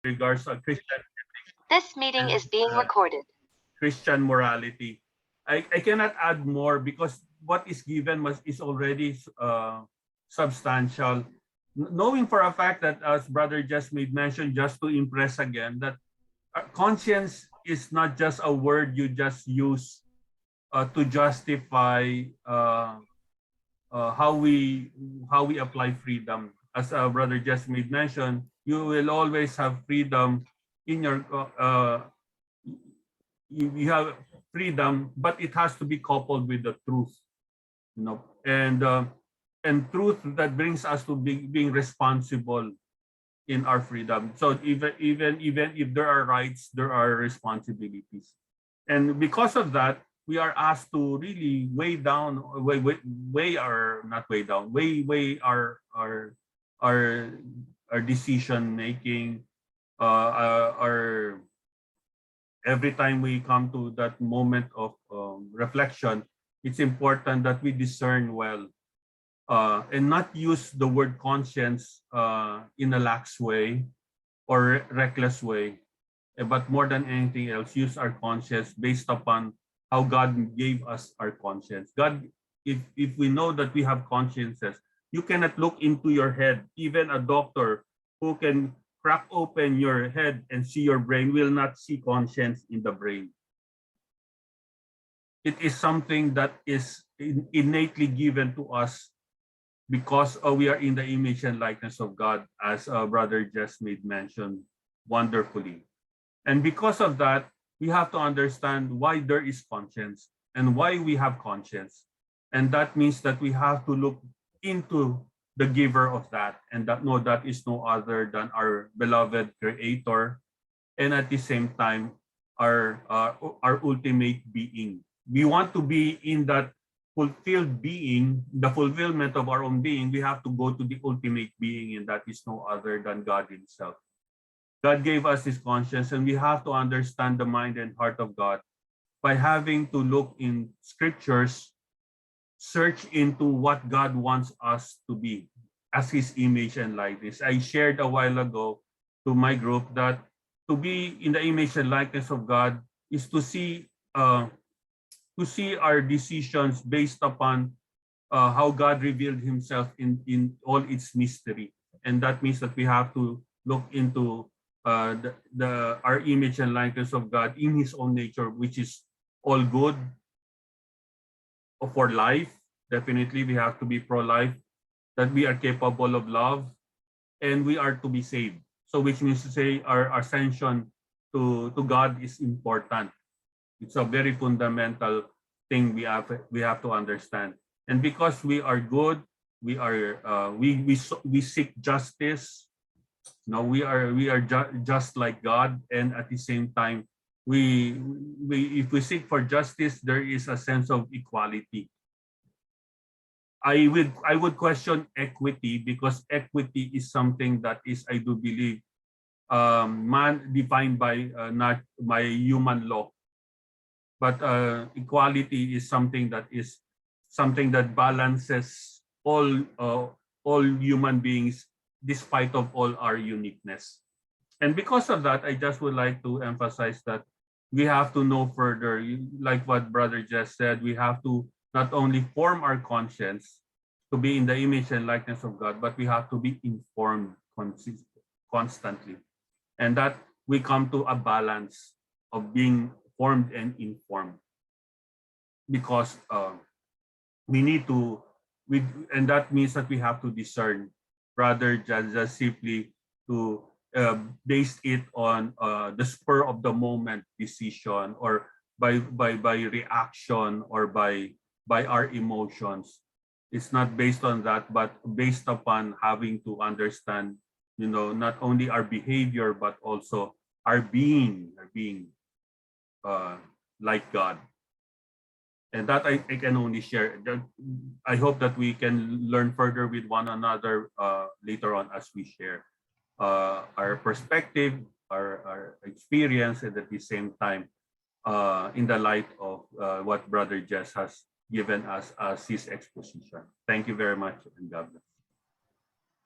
regards to Christian This meeting and is being recorded. Christian morality. I cannot add more because what is given is already substantial. Knowing for a fact that, as Brother just made mention, just to impress again, that conscience is not just a word you just use to justify how we apply freedom. As Brother just made mention, you will always have freedom in your you have freedom, but it has to be coupled with the truth, and truth that brings us to being responsible in our freedom. So even if there are rights, there are responsibilities, and because of that, we are asked to really weigh our not weigh down, weigh our our decision making, our every time we come to that moment of reflection. It's important that we discern well and not use the word conscience in a lax way or reckless way, but more than anything else, use our conscience based upon how God gave us our conscience. God, if we know that we have consciences, you cannot look into your head. Even a doctor who can crack open your head and see your brain will not see conscience in the brain. It is something that is innately given to us because we are in the image and likeness of God, as Brother just made mention wonderfully. And because of that, we have to understand why there is conscience and why we have conscience. And that means that we have to look into the giver of that, and that is no other than our beloved Creator, and at the same time, our ultimate being. We want to be in that fulfilled being, the fulfillment of our own being. We have to go to the ultimate being, and that is no other than God Himself. God gave us His conscience, and we have to understand the mind and heart of God by having to look in scriptures, search into what God wants us to be as His image and likeness. I shared a while ago to my group that to be in the image and likeness of God is to see our decisions based upon how God revealed Himself in all its mystery, and that means that we have to look into our image and likeness of God in His own nature, which is all good for life. Definitely, we have to be pro-life, that we are capable of love, and we are to be saved. So, which means to say our ascension to God is important. It's a very fundamental thing we have to understand. And because we are good, we seek justice. No, we are just like God, and at the same time, we if we seek for justice, there is a sense of equality. I would question equity, because equity is something that is, I do believe, man defined by not by human law, but equality is something that balances all human beings despite of all our uniqueness. And because of that, I just would like to emphasize that we have to know further, like what Brother just said, we have to not only form our conscience to be in the image and likeness of God, but we have to be informed constantly. And that we come to a balance of being formed and informed, because we need to, and that means that we have to discern rather than just simply to base it on the spur of the moment decision, or by reaction, or by our emotions. It's not based on that, but based upon having to understand, not only our behavior but also our being like God. And that I can only share. I hope that we can learn further with one another later on as we share our perspective, our experience, and at the same time, in the light of what Brother Jess has given us as his exposition. Thank you very much, and God bless.